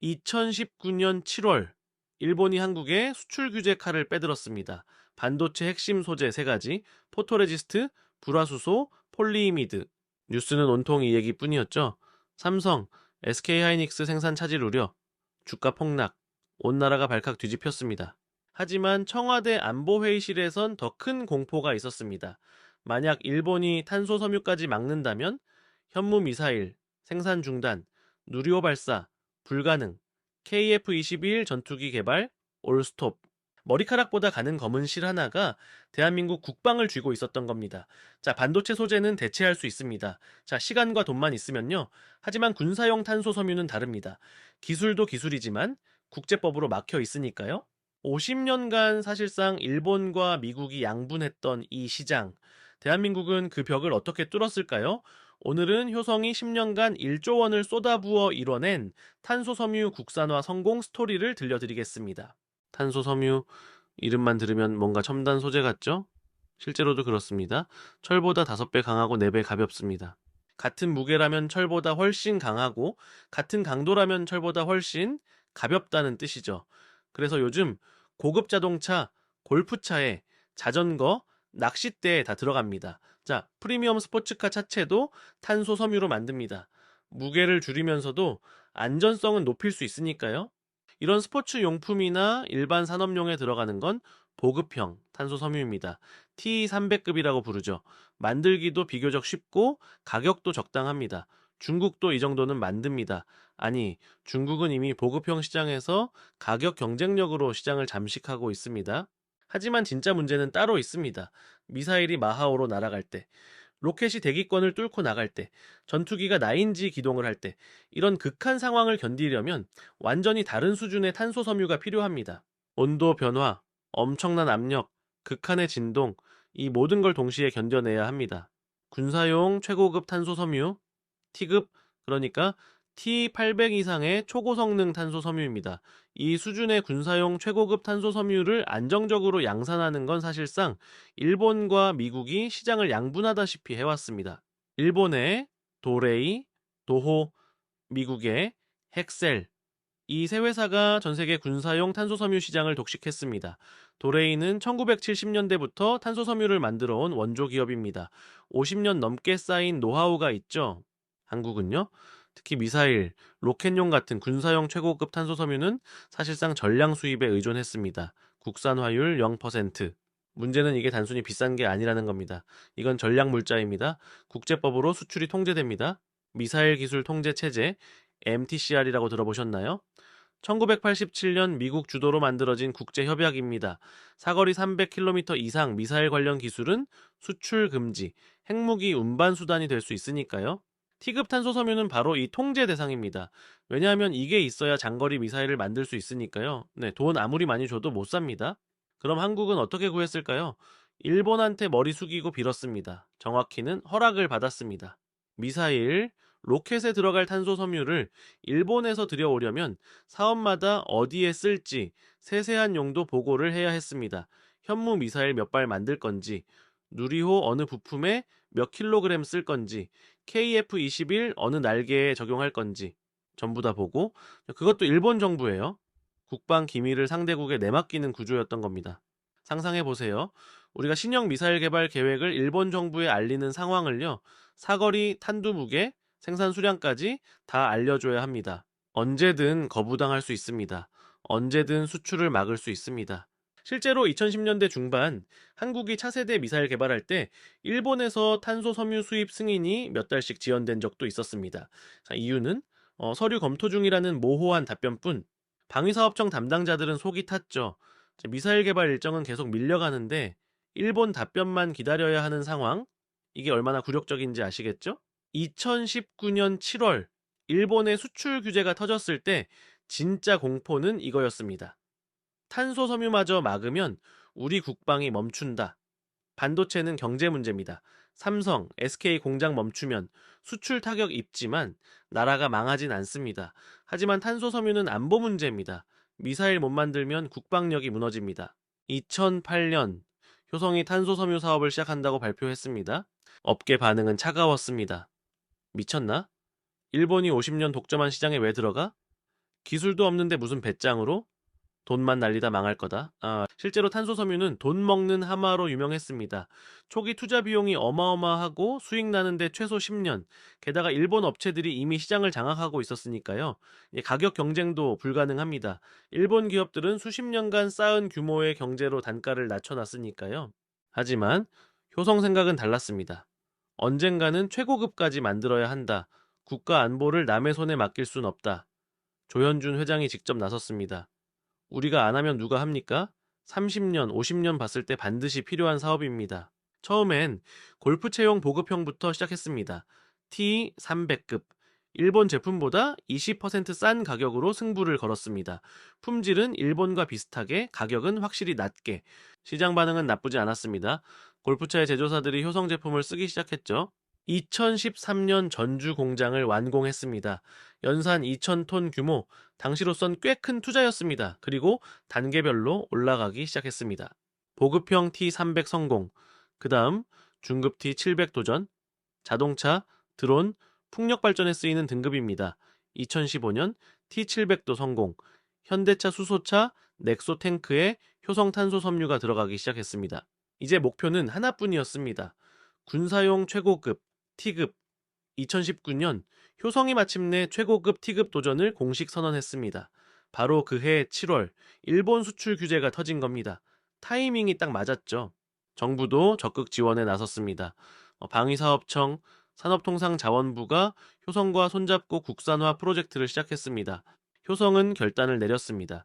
2019년 7월, 일본이 한국에 수출 규제 칼을 빼들었습니다. 반도체 핵심 소재 3가지, 포토레지스트, 불화수소, 폴리이미드. 뉴스는 온통 이 얘기뿐이었죠. 삼성, SK하이닉스 생산 차질 우려, 주가 폭락, 온 나라가 발칵 뒤집혔습니다. 하지만 청와대 안보회의실에선 더 큰 공포가 있었습니다. 만약 일본이 탄소 섬유까지 막는다면 현무 미사일, 생산 중단, 누리호 발사, 불가능, KF-21 전투기 개발, 올스톱. 머리카락보다 가는 검은 실 하나가 대한민국 국방을 쥐고 있었던 겁니다. 자, 반도체 소재는 대체할 수 있습니다. 자, 시간과 돈만 있으면요. 하지만 군사용 탄소 섬유는 다릅니다. 기술도 기술이지만 국제법으로 막혀 있으니까요. 50년간 사실상 일본과 미국이 양분했던 이 시장. 대한민국은 그 벽을 어떻게 뚫었을까요? 오늘은 효성이 10년간 1조 원을 쏟아부어 이뤄낸 탄소섬유 국산화 성공 스토리를 들려드리겠습니다. 탄소섬유 이름만 들으면 뭔가 첨단 소재 같죠? 실제로도 그렇습니다. 철보다 5배 강하고 4배 가볍습니다. 같은 무게라면 철보다 훨씬 강하고 같은 강도라면 철보다 훨씬 가볍다는 뜻이죠. 그래서 요즘 고급 자동차, 골프차에 자전거, 낚싯대에 다 들어갑니다. 자, 프리미엄 스포츠카 차체도 탄소 섬유로 만듭니다. 무게를 줄이면서도 안전성은 높일 수 있으니까요. 이런 스포츠 용품이나 일반 산업용에 들어가는 건 보급형 탄소 섬유입니다. T300급이라고 부르죠. 만들기도 비교적 쉽고 가격도 적당합니다. 중국도 이 정도는 만듭니다. 아니, 중국은 이미 보급형 시장에서 가격 경쟁력으로 시장을 잠식하고 있습니다. 하지만 진짜 문제는 따로 있습니다. 미사일이 마하오로 날아갈 때, 로켓이 대기권을 뚫고 나갈 때, 전투기가 나인지 기동을 할 때, 이런 극한 상황을 견디려면 완전히 다른 수준의 탄소 섬유가 필요합니다. 온도 변화, 엄청난 압력, 극한의 진동, 이 모든 걸 동시에 견뎌내야 합니다. 군사용 최고급 탄소 섬유, T급, 그러니까 T800 이상의 초고성능 탄소 섬유입니다. 이 수준의 군사용 최고급 탄소 섬유를 안정적으로 양산하는 건 사실상 일본과 미국이 시장을 양분하다시피 해왔습니다. 일본의 도레이, 도호, 미국의 헥셀, 이 세 회사가 전 세계 군사용 탄소섬유 시장을 독식했습니다. 도레이는 1970년대부터 탄소섬유를 만들어 온 원조 기업입니다. 50년 넘게 쌓인 노하우가 있죠. 한국은요? 특히 미사일, 로켓용 같은 군사용 최고급 탄소섬유는 사실상 전량 수입에 의존했습니다. 국산화율 0%. 문제는 이게 단순히 비싼 게 아니라는 겁니다. 이건 전략 물자입니다. 국제법으로 수출이 통제됩니다. 미사일 기술 통제 체제, MTCR이라고 들어보셨나요? 1987년 미국 주도로 만들어진 국제협약입니다. 사거리 300km 이상 미사일 관련 기술은 수출 금지, 핵무기 운반 수단이 될 수 있으니까요. T급 탄소섬유는 바로 이 통제 대상입니다. 왜냐하면 이게 있어야 장거리 미사일을 만들 수 있으니까요. 네, 돈 아무리 많이 줘도 못 삽니다. 그럼 한국은 어떻게 구했을까요? 일본한테 머리 숙이고 빌었습니다. 정확히는 허락을 받았습니다. 미사일, 로켓에 들어갈 탄소 섬유를 일본에서 들여오려면 사업마다 어디에 쓸지 세세한 용도 보고를 해야 했습니다. 현무 미사일 몇 발 만들 건지, 누리호 어느 부품에 몇 킬로그램 쓸 건지, KF-21 어느 날개에 적용할 건지 전부 다 보고, 그것도 일본 정부예요. 국방 기밀을 상대국에 내맡기는 구조였던 겁니다. 상상해 보세요. 우리가 신형 미사일 개발 계획을 일본 정부에 알리는 상황을요. 사거리, 탄두 무게, 생산 수량까지 다 알려줘야 합니다. 언제든 거부당할 수 있습니다. 언제든 수출을 막을 수 있습니다. 실제로 2010년대 중반 한국이 차세대 미사일 개발할 때 일본에서 탄소 섬유 수입 승인이 몇 달씩 지연된 적도 있었습니다. 자, 이유는 서류 검토 중이라는 모호한 답변뿐. 방위사업청 담당자들은 속이 탔죠. 자, 미사일 개발 일정은 계속 밀려가는데 일본 답변만 기다려야 하는 상황? 이게 얼마나 굴욕적인지 아시겠죠? 2019년 7월 일본의 수출 규제가 터졌을 때 진짜 공포는 이거였습니다. 탄소 섬유마저 막으면 우리 국방이 멈춘다. 반도체는 경제 문제입니다. 삼성, SK 공장 멈추면 수출 타격 입지만 나라가 망하진 않습니다. 하지만 탄소 섬유는 안보 문제입니다. 미사일 못 만들면 국방력이 무너집니다. 2008년 효성이 탄소 섬유 사업을 시작한다고 발표했습니다. 업계 반응은 차가웠습니다. 미쳤나? 일본이 50년 독점한 시장에 왜 들어가? 기술도 없는데 무슨 배짱으로? 돈만 날리다 망할 거다. 실제로 탄소섬유는 돈 먹는 하마로 유명했습니다. 초기 투자 비용이 어마어마하고 수익 나는데 최소 10년. 게다가 일본 업체들이 이미 시장을 장악하고 있었으니까요. 가격 경쟁도 불가능합니다. 일본 기업들은 수십 년간 쌓은 규모의 경제로 단가를 낮춰놨으니까요. 하지만 효성 생각은 달랐습니다. 언젠가는 최고급까지 만들어야 한다. 국가 안보를 남의 손에 맡길 순 없다. 조현준 회장이 직접 나섰습니다. 우리가 안 하면 누가 합니까? 30년, 50년 봤을 때 반드시 필요한 사업입니다. 처음엔 골프채용 보급형부터 시작했습니다. T300급. 일본 제품보다 20%싼 가격으로 승부를 걸었습니다. 품질은 일본과 비슷하게, 가격은 확실히 낮게. 시장 반응은 나쁘지 않았습니다. 골프차의 제조사들이 효성 제품을 쓰기 시작했죠. 2013년 전주 공장을 완공했습니다. 연산 2,000톤 규모, 당시로선 꽤 큰 투자였습니다. 그리고 단계별로 올라가기 시작했습니다. 보급형 T300 성공, 그 다음 중급 T700 도전, 자동차, 드론, 풍력 발전에 쓰이는 등급입니다. 2015년 T700도 성공, 현대차 수소차, 넥소 탱크에 효성 탄소 섬유가 들어가기 시작했습니다. 이제 목표는 하나뿐이었습니다. 군사용 최고급 T급. 2019년 효성이 마침내 최고급 T급 도전을 공식 선언했습니다. 바로 그해 7월 일본 수출 규제가 터진 겁니다. 타이밍이 딱 맞았죠. 정부도 적극 지원에 나섰습니다. 방위사업청, 산업통상자원부가 효성과 손잡고 국산화 프로젝트를 시작했습니다. 효성은 결단을 내렸습니다.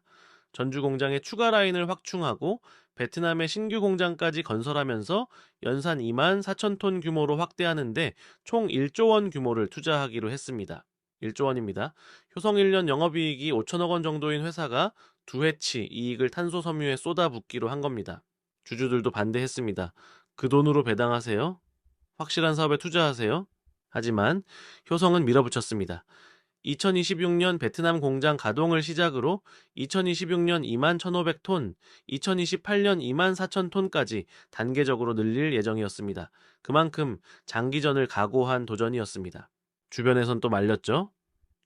전주 공장의 추가 라인을 확충하고 베트남의 신규 공장까지 건설하면서 연산 2만 4천 톤 규모로 확대하는데 총 1조 원 규모를 투자하기로 했습니다. 1조 원입니다. 효성 1년 영업이익이 5천억 원 정도인 회사가 두 해치 이익을 탄소 섬유에 쏟아붓기로 한 겁니다. 주주들도 반대했습니다. 그 돈으로 배당하세요? 확실한 사업에 투자하세요? 하지만 효성은 밀어붙였습니다. 2026년 베트남 공장 가동을 시작으로 2026년 2만 1,500톤, 2028년 2만 4천 톤까지 단계적으로 늘릴 예정이었습니다. 그만큼 장기전을 각오한 도전이었습니다. 주변에선 또 말렸죠.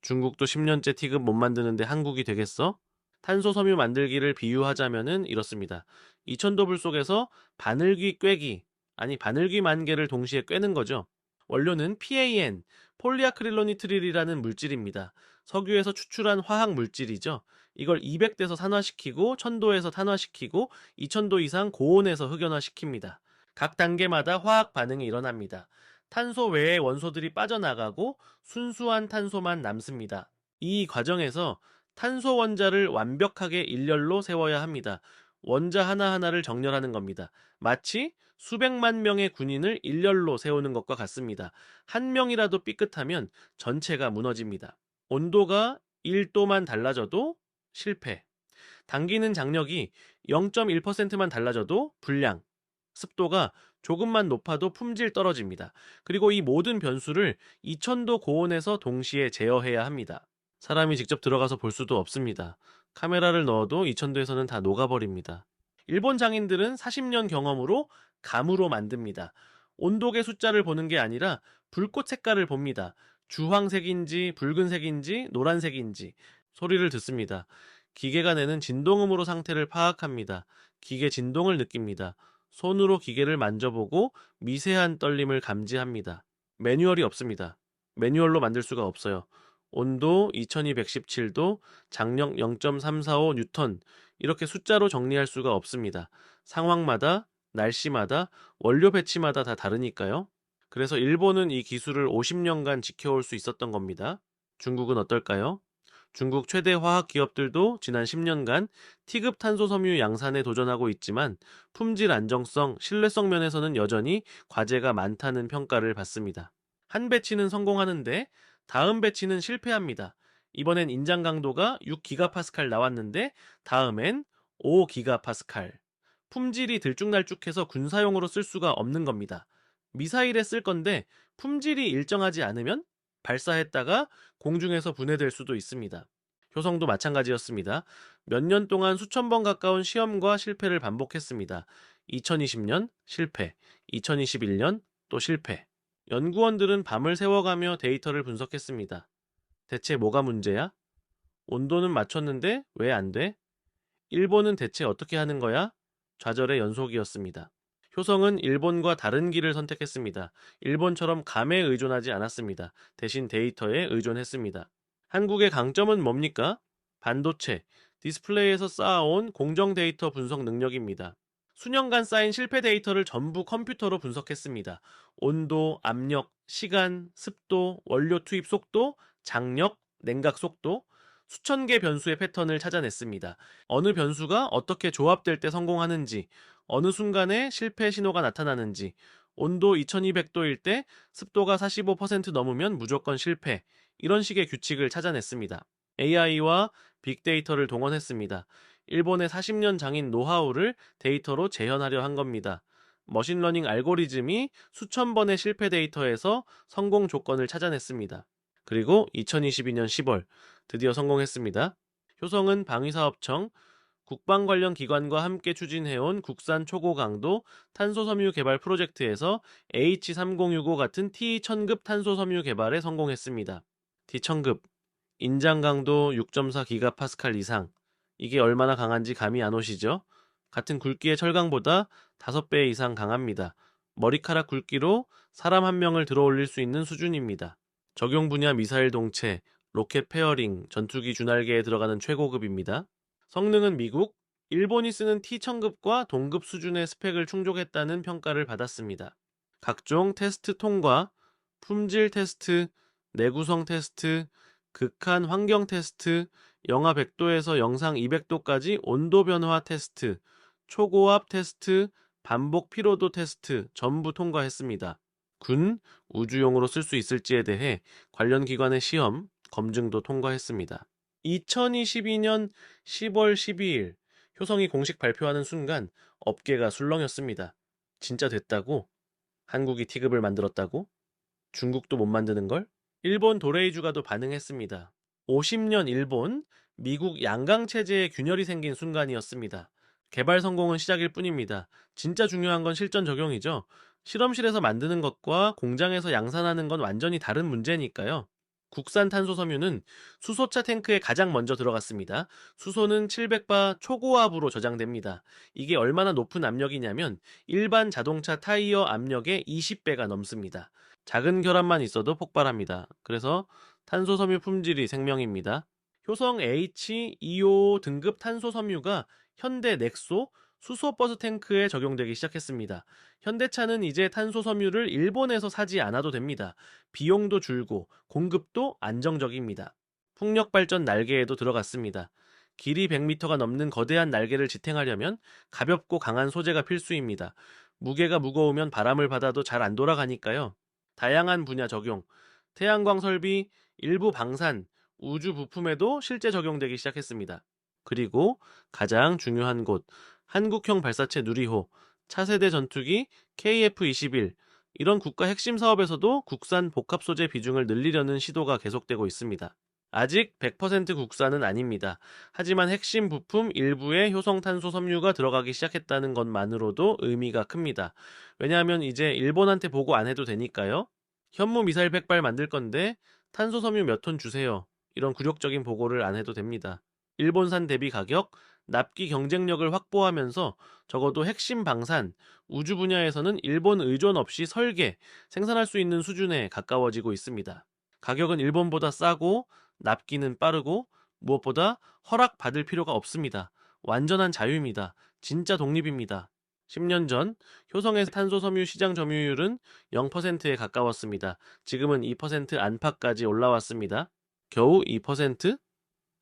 중국도 10년째 T급 못 만드는데 한국이 되겠어? 탄소 섬유 만들기를 비유하자면은 이렇습니다. 이천도불 속에서 바늘귀 꿰기, 아니 바늘귀 만 개를 동시에 꿰는 거죠. 원료는 PAN, 폴리아크릴로니트릴이라는 물질입니다. 석유에서 추출한 화학 물질이죠. 이걸 200대에서 산화시키고 1000도에서 탄화시키고 2000도 이상 고온에서 흑연화시킵니다. 각 단계마다 화학 반응이 일어납니다. 탄소 외의 원소들이 빠져나가고 순수한 탄소만 남습니다. 이 과정에서 탄소 원자를 완벽하게 일렬로 세워야 합니다. 원자 하나하나를 정렬하는 겁니다. 마치 수백만 명의 군인을 일렬로 세우는 것과 같습니다. 한 명이라도 삐끗하면 전체가 무너집니다. 온도가 1도만 달라져도 실패. 당기는 장력이 0.1%만 달라져도 불량. 습도가 조금만 높아도 품질 떨어집니다. 그리고 이 모든 변수를 2000도 고온에서 동시에 제어해야 합니다. 사람이 직접 들어가서 볼 수도 없습니다. 카메라를 넣어도 2000도에서는 다 녹아버립니다. 일본 장인들은 40년 경험으로 감으로 만듭니다. 온도계 숫자를 보는 게 아니라 불꽃 색깔을 봅니다. 주황색인지 붉은색인지 노란색인지 소리를 듣습니다. 기계가 내는 진동음으로 상태를 파악합니다. 기계 진동을 느낍니다. 손으로 기계를 만져보고 미세한 떨림을 감지합니다. 매뉴얼이 없습니다. 매뉴얼로 만들 수가 없어요. 온도 2217도, 장력 0.345 뉴턴, 이렇게 숫자로 정리할 수가 없습니다. 상황마다, 날씨마다, 원료 배치마다 다 다르니까요. 그래서 일본은 이 기술을 50년간 지켜올 수 있었던 겁니다. 중국은 어떨까요? 중국 최대 화학 기업들도 지난 10년간 T급 탄소 섬유 양산에 도전하고 있지만 품질 안정성, 신뢰성 면에서는 여전히 과제가 많다는 평가를 받습니다. 한 배치는 성공하는데 다음 배치는 실패합니다. 이번엔 인장 강도가 6기가파스칼 나왔는데 다음엔 5기가파스칼. 품질이 들쭉날쭉해서 군사용으로 쓸 수가 없는 겁니다. 미사일에 쓸 건데 품질이 일정하지 않으면 발사했다가 공중에서 분해될 수도 있습니다. 효성도 마찬가지였습니다. 몇 년 동안 수천 번 가까운 시험과 실패를 반복했습니다. 2020년 실패, 2021년 또 실패. 연구원들은 밤을 새워가며 데이터를 분석했습니다. 대체 뭐가 문제야? 온도는 맞췄는데 왜 안 돼? 일본은 대체 어떻게 하는 거야? 좌절의 연속이었습니다. 효성은 일본과 다른 길을 선택했습니다. 일본처럼 감에 의존하지 않았습니다. 대신 데이터에 의존했습니다. 한국의 강점은 뭡니까? 반도체, 디스플레이에서 쌓아온 공정 데이터 분석 능력입니다. 수년간 쌓인 실패 데이터를 전부 컴퓨터로 분석했습니다. 온도, 압력, 시간, 습도, 원료 투입 속도, 장력, 냉각 속도, 수천 개 변수의 패턴을 찾아냈습니다. 어느 변수가 어떻게 조합될 때 성공하는지, 어느 순간에 실패 신호가 나타나는지, 온도 2200도일 때 습도가 45% 넘으면 무조건 실패, 이런 식의 규칙을 찾아냈습니다. AI와 빅데이터를 동원했습니다. 일본의 40년 장인 노하우를 데이터로 재현하려 한 겁니다. 머신러닝 알고리즘이 수천 번의 실패 데이터에서 성공 조건을 찾아냈습니다. 그리고 2022년 10월 드디어 성공했습니다. 효성은 방위사업청, 국방 관련 기관과 함께 추진해온 국산 초고강도 탄소섬유 개발 프로젝트에서 H3065 같은 T1000급 탄소섬유 개발에 성공했습니다. T1000급, 인장 강도 6.4 GPa 이상. 이게 얼마나 강한지 감이 안 오시죠? 같은 굵기의 철강보다 5배 이상 강합니다. 머리카락 굵기로 사람 한 명을 들어 올릴 수 있는 수준입니다. 적용 분야 미사일 동체, 로켓 페어링, 전투기 주날개에 들어가는 최고급입니다. 성능은 미국, 일본이 쓰는 T1000급과 동급 수준의 스펙을 충족했다는 평가를 받았습니다. 각종 테스트 통과, 품질 테스트, 내구성 테스트, 극한 환경 테스트, 영하 100도에서 영상 200도까지 온도 변화 테스트, 초고압 테스트, 반복 피로도 테스트 전부 통과했습니다. 군, 우주용으로 쓸 수 있을지에 대해 관련 기관의 시험, 검증도 통과했습니다. 2022년 10월 12일 효성이 공식 발표하는 순간 업계가 술렁였습니다. 진짜 됐다고? 한국이 T급을 만들었다고? 중국도 못 만드는 걸? 일본 도레이주가도 반응했습니다. 50년 일본, 미국 양강 체제에 균열이 생긴 순간이었습니다. 개발 성공은 시작일 뿐입니다. 진짜 중요한 건 실전 적용이죠. 실험실에서 만드는 것과 공장에서 양산하는 건 완전히 다른 문제니까요. 국산 탄소섬유는 수소차 탱크에 가장 먼저 들어갔습니다. 수소는 700바 초고압으로 저장됩니다. 이게 얼마나 높은 압력이냐면 일반 자동차 타이어 압력의 20배가 넘습니다. 작은 결함만 있어도 폭발합니다. 그래서 탄소섬유 품질이 생명입니다. 효성 H2O 등급 탄소섬유가 현대 넥소 수소버스 탱크에 적용되기 시작했습니다. 현대차는 이제 탄소섬유를 일본에서 사지 않아도 됩니다. 비용도 줄고 공급도 안정적입니다. 풍력발전 날개에도 들어갔습니다. 길이 100m가 넘는 거대한 날개를 지탱하려면 가볍고 강한 소재가 필수입니다. 무게가 무거우면 바람을 받아도 잘 안 돌아가니까요. 다양한 분야 적용, 태양광 설비, 일부 방산, 우주 부품에도 실제 적용되기 시작했습니다. 그리고 가장 중요한 곳, 한국형 발사체 누리호, 차세대 전투기 KF-21, 이런 국가 핵심 사업에서도 국산 복합 소재 비중을 늘리려는 시도가 계속되고 있습니다. 아직 100% 국산은 아닙니다. 하지만 핵심 부품 일부에 효성탄소 섬유가 들어가기 시작했다는 것만으로도 의미가 큽니다. 왜냐하면 이제 일본한테 보고 안 해도 되니까요. 현무 미사일 100발 만들 건데 탄소 섬유 몇 톤 주세요. 이런 굴욕적인 보고를 안 해도 됩니다. 일본산 대비 가격, 납기 경쟁력을 확보하면서 적어도 핵심 방산, 우주 분야에서는 일본 의존 없이 설계, 생산할 수 있는 수준에 가까워지고 있습니다. 가격은 일본보다 싸고 납기는 빠르고 무엇보다 허락받을 필요가 없습니다. 완전한 자유입니다. 진짜 독립입니다. 10년 전 효성의 탄소섬유 시장 점유율은 0%에 가까웠습니다. 지금은 2% 안팎까지 올라왔습니다. 겨우 2%?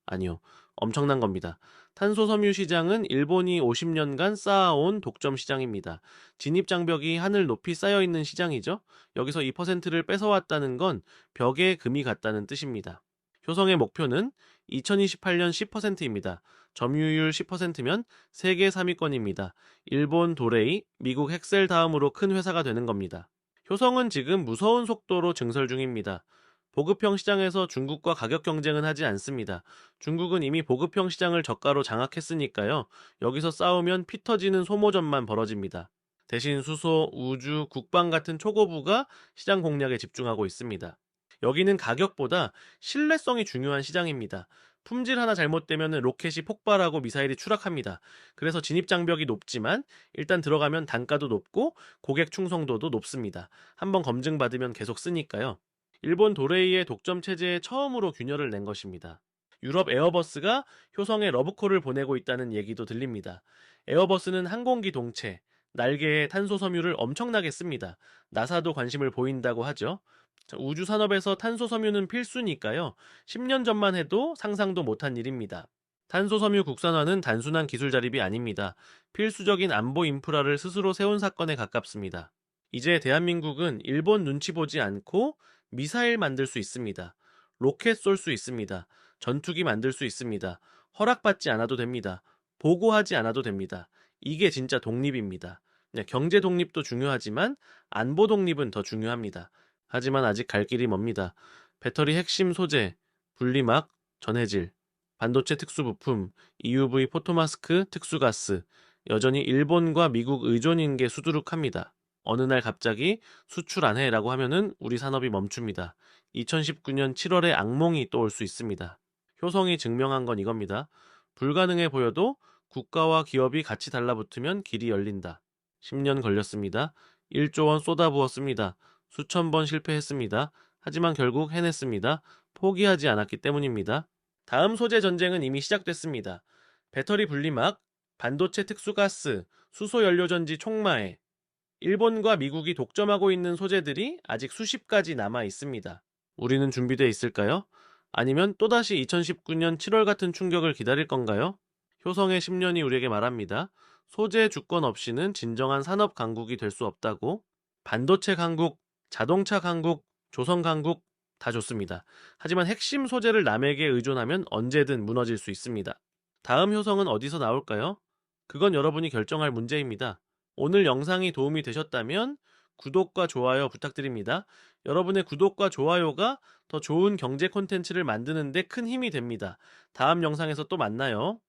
아니요. 엄청난 겁니다. 탄소섬유 시장은 일본이 50년간 쌓아온 독점 시장입니다. 진입장벽이 하늘 높이 쌓여있는 시장이죠. 여기서 2%를 뺏어왔다는 건 벽에 금이 갔다는 뜻입니다. 효성의 목표는 2028년 10%입니다. 점유율 10%면 세계 3위권입니다. 일본 도레이, 미국 헥셀 다음으로 큰 회사가 되는 겁니다. 효성은 지금 무서운 속도로 증설 중입니다. 보급형 시장에서 중국과 가격 경쟁은 하지 않습니다. 중국은 이미 보급형 시장을 저가로 장악했으니까요. 여기서 싸우면 피 터지는 소모전만 벌어집니다. 대신 수소, 우주, 국방 같은 초고부가 시장 공략에 집중하고 있습니다. 여기는 가격보다 신뢰성이 중요한 시장입니다. 품질 하나 잘못되면 로켓이 폭발하고 미사일이 추락합니다. 그래서 진입 장벽이 높지만 일단 들어가면 단가도 높고 고객 충성도도 높습니다. 한번 검증받으면 계속 쓰니까요. 일본 도레이의 독점 체제에 처음으로 균열을 낸 것입니다. 유럽 에어버스가 효성에 러브콜을 보내고 있다는 얘기도 들립니다. 에어버스는 항공기 동체, 날개에 탄소 섬유를 엄청나게 씁니다. 나사도 관심을 보인다고 하죠. 자, 우주 산업에서 탄소 섬유는 필수니까요. 10년 전만 해도 상상도 못한 일입니다. 탄소 섬유 국산화는 단순한 기술 자립이 아닙니다. 필수적인 안보 인프라를 스스로 세운 사건에 가깝습니다. 이제 대한민국은 일본 눈치 보지 않고 미사일 만들 수 있습니다. 로켓 쏠 수 있습니다. 전투기 만들 수 있습니다. 허락받지 않아도 됩니다. 보고하지 않아도 됩니다. 이게 진짜 독립입니다. 경제 독립도 중요하지만 안보 독립은 더 중요합니다. 하지만 아직 갈 길이 멉니다. 배터리 핵심 소재, 분리막, 전해질, 반도체 특수부품, EUV 포토마스크, 특수가스, 여전히 일본과 미국 의존인 게 수두룩합니다. 어느 날 갑자기 수출 안 해라고 하면은 우리 산업이 멈춥니다. 2019년 7월에 악몽이 또 올 수 있습니다. 효성이 증명한 건 이겁니다. 불가능해 보여도 국가와 기업이 같이 달라붙으면 길이 열린다. 10년 걸렸습니다. 1조 원 쏟아부었습니다. 수천 번 실패했습니다. 하지만 결국 해냈습니다. 포기하지 않았기 때문입니다. 다음 소재 전쟁은 이미 시작됐습니다. 배터리 분리막, 반도체 특수가스, 수소연료전지 촉마에 일본과 미국이 독점하고 있는 소재들이 아직 수십 가지 남아 있습니다. 우리는 준비되어 있을까요? 아니면 또다시 2019년 7월 같은 충격을 기다릴 건가요? 효성의 10년이 우리에게 말합니다. 소재 주권 없이는 진정한 산업 강국이 될 수 없다고. 반도체 강국, 자동차 강국, 조선 강국 다 좋습니다. 하지만 핵심 소재를 남에게 의존하면 언제든 무너질 수 있습니다. 다음 효성은 어디서 나올까요? 그건 여러분이 결정할 문제입니다. 오늘 영상이 도움이 되셨다면 구독과 좋아요 부탁드립니다. 여러분의 구독과 좋아요가 더 좋은 경제 콘텐츠를 만드는 데 큰 힘이 됩니다. 다음 영상에서 또 만나요.